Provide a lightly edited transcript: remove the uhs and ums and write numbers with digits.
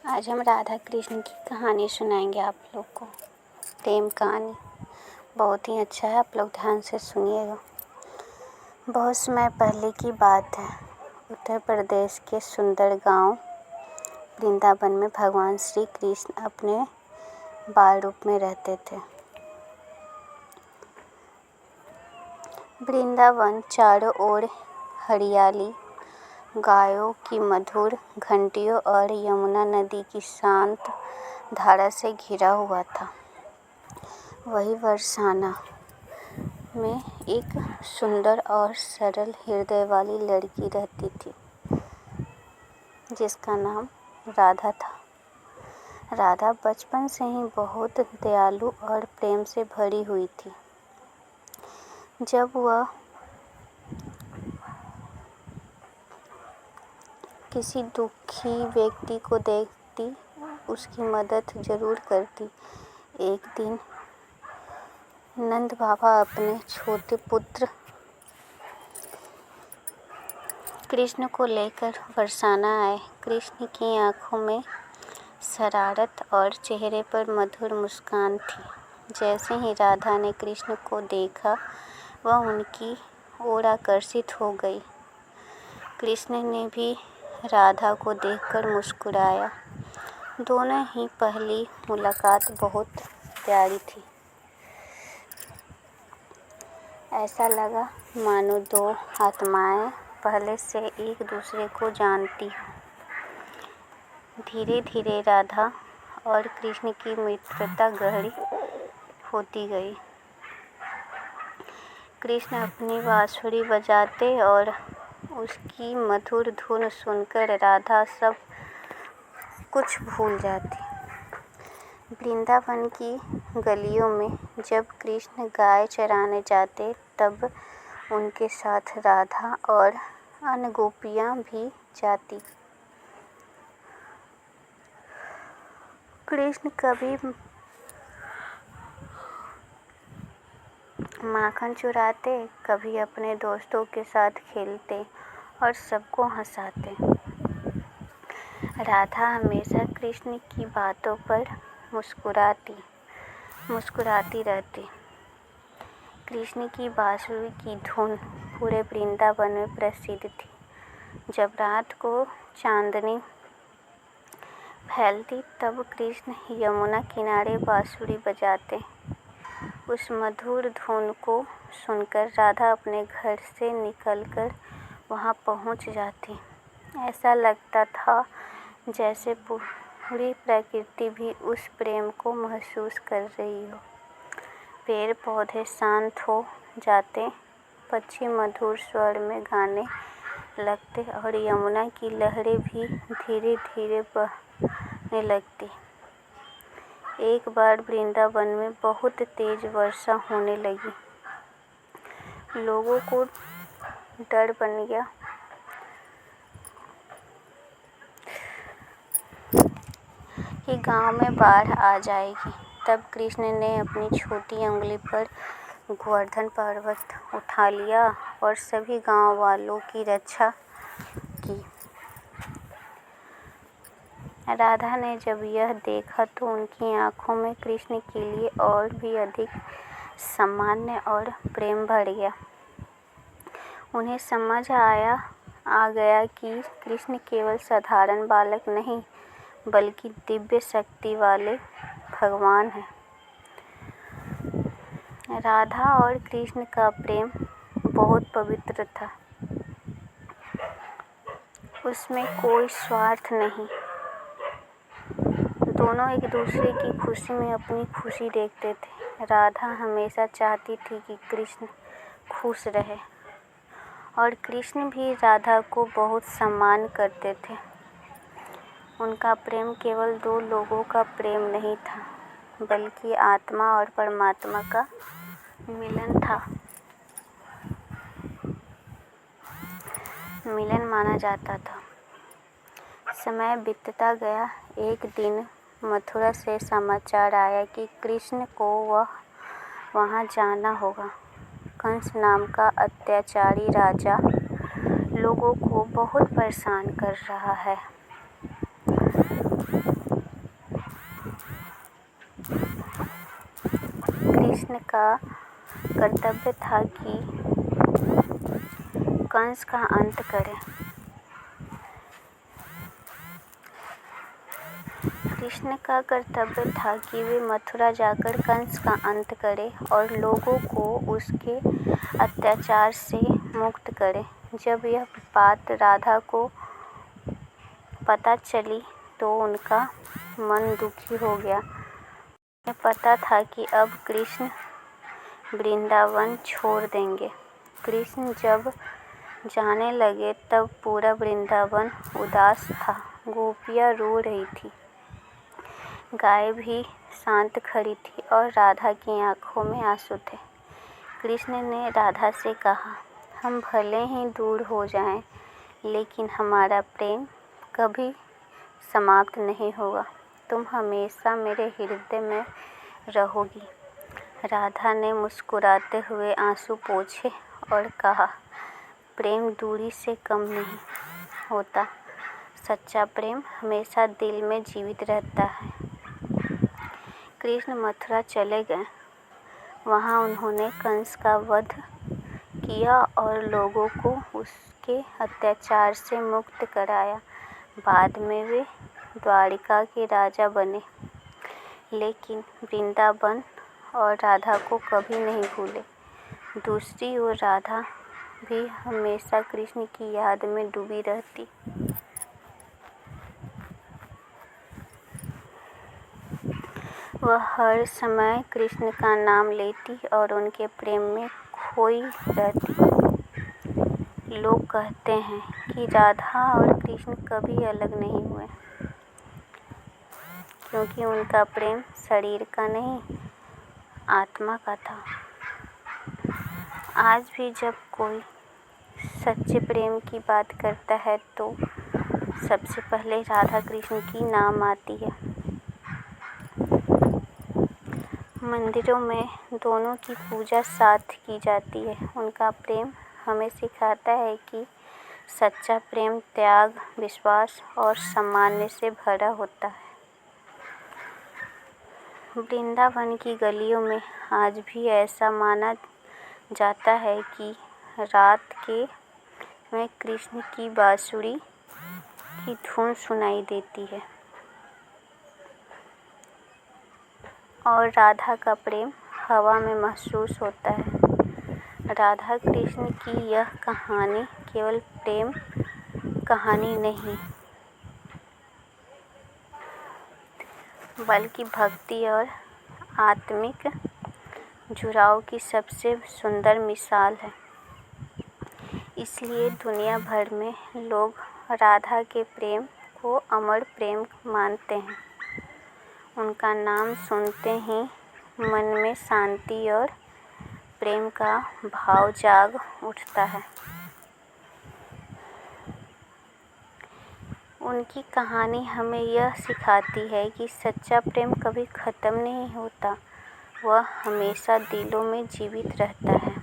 आज हम राधा कृष्ण की कहानी सुनाएंगे आप लोग को। प्रेम कहानी बहुत ही अच्छा है, आप लोग ध्यान से सुनिएगा। बहुत समय पहले की बात है। उत्तर प्रदेश के सुंदर गांव वृंदावन में भगवान श्री कृष्ण अपने बाल रूप में रहते थे। वृंदावन चारों ओर हरियाली, गायों की मधुर घंटियों और यमुना नदी की शांत धारा से घिरा हुआ था। वही बरसाना में एक सुंदर और सरल हृदय वाली लड़की रहती थी, जिसका नाम राधा था। राधा बचपन से ही बहुत दयालु और प्रेम से भरी हुई थी। जब वह किसी दुखी व्यक्ति को देखती, उसकी मदद जरूर करती। एक दिन नंद बाबा अपने छोटे पुत्र कृष्ण को लेकर बरसाना आए। कृष्ण की आंखों में शरारत और चेहरे पर मधुर मुस्कान थी। जैसे ही राधा ने कृष्ण को देखा, वह उनकी ओर आकर्षित हो गई। कृष्ण ने भी राधा को देखकर मुस्कुराया। दोनों ही पहली मुलाकात बहुत प्यारी थी। ऐसा लगा मानो दो आत्माएं पहले से एक दूसरे को जानती हों। धीरे धीरे राधा और कृष्ण की मित्रता गहरी होती गई। कृष्ण अपनी बांसुरी बजाते और उसकी मधुर धुन सुनकर राधा सब कुछ भूल जाती। वृंदावन की गलियों में जब कृष्ण गाय चराने जाते, तब उनके साथ राधा और अन्य गोपियाँ भी जाती। कृष्ण कभी माखन चुराते, कभी अपने दोस्तों के साथ खेलते और सबको हंसाते। राधा हमेशा कृष्ण की बातों पर मुस्कुराती रहती। कृष्ण की बांसुरी की धुन पूरे वृंदावन में प्रसिद्ध थी। जब रात को चांदनी फैलती, तब कृष्ण यमुना किनारे बांसुरी बजाते। उस मधुर धुन को सुनकर राधा अपने घर से निकलकर वहां पहुंच जाती। ऐसा लगता था जैसे पूरी प्रकृति भी उस प्रेम को महसूस कर रही हो। पेड़ पौधे शांत हो जाते, पक्षी मधुर स्वर में गाने लगते और यमुना की लहरें भी धीरे धीरे बहने लगती। एक बार वृंदावन में बहुत तेज वर्षा होने लगी। लोगों को डर बन गया कि गांव में बाढ़ आ जाएगी। तब कृष्ण ने अपनी छोटी उंगली पर गोवर्धन पर्वत उठा लिया और सभी गांव वालों की रक्षा की। राधा ने जब यह देखा तो उनकी आंखों में कृष्ण के लिए और भी अधिक सम्मान और प्रेम भर गया। उन्हें समझ आ गया कि कृष्ण केवल साधारण बालक नहीं, बल्कि दिव्य शक्ति वाले भगवान हैं। राधा और कृष्ण का प्रेम बहुत पवित्र था। उसमें कोई स्वार्थ नहीं। दोनों एक दूसरे की खुशी में अपनी खुशी देखते थे। राधा हमेशा चाहती थी कि कृष्ण खुश रहे और कृष्ण भी राधा को बहुत सम्मान करते थे। उनका प्रेम केवल दो लोगों का प्रेम नहीं था, बल्कि आत्मा और परमात्मा का मिलन माना जाता था। समय बीतता गया। एक दिन मथुरा से समाचार आया कि कृष्ण को वहां जाना होगा। कंस नाम का अत्याचारी राजा लोगों को बहुत परेशान कर रहा है। कृष्ण का कर्तव्य था कि कंस का अंत करें। कृष्ण का कर्तव्य था कि वे मथुरा जाकर कंस का अंत करें और लोगों को उसके अत्याचार से मुक्त करें। जब यह बात राधा को पता चली तो उनका मन दुखी हो गया। उन्हें पता था कि अब कृष्ण वृंदावन छोड़ देंगे। कृष्ण जब जाने लगे तब पूरा वृंदावन उदास था। गोपियाँ रो रही थी, गाय भी शांत खड़ी थी और राधा की आंखों में आंसू थे। कृष्ण ने राधा से कहा, हम भले ही दूर हो जाएं, लेकिन हमारा प्रेम कभी समाप्त नहीं होगा। तुम हमेशा मेरे हृदय में रहोगी। राधा ने मुस्कुराते हुए आंसू पोंछे और कहा, प्रेम दूरी से कम नहीं होता। सच्चा प्रेम हमेशा दिल में जीवित रहता है। कृष्ण मथुरा चले गए। वहाँ उन्होंने कंस का वध किया और लोगों को उसके अत्याचार से मुक्त कराया। बाद में वे द्वारिका के राजा बने, लेकिन वृंदावन और राधा को कभी नहीं भूले। दूसरी ओर राधा भी हमेशा कृष्ण की याद में डूबी रहती। वह हर समय कृष्ण का नाम लेती और उनके प्रेम में खोई रहती। लोग कहते हैं कि राधा और कृष्ण कभी अलग नहीं हुए, क्योंकि उनका प्रेम शरीर का नहीं, आत्मा का था। आज भी जब कोई सच्चे प्रेम की बात करता है तो सबसे पहले राधा कृष्ण की नाम आती है। मंदिरों में दोनों की पूजा साथ की जाती है। उनका प्रेम हमें सिखाता है कि सच्चा प्रेम त्याग, विश्वास और सम्मान से भरा होता है। वृंदावन की गलियों में आज भी ऐसा माना जाता है कि रात में कृष्ण की बांसुरी की धुन सुनाई देती है और राधा का प्रेम हवा में महसूस होता है। राधा कृष्ण की यह कहानी केवल प्रेम कहानी नहीं, बल्कि भक्ति और आत्मिक जुड़ाव की सबसे सुंदर मिसाल है। इसलिए दुनिया भर में लोग राधा के प्रेम को अमर प्रेम मानते हैं। उनका नाम सुनते ही मन में शांति और प्रेम का भाव जाग उठता है। उनकी कहानी हमें यह सिखाती है कि सच्चा प्रेम कभी ख़त्म नहीं होता, वह हमेशा दिलों में जीवित रहता है।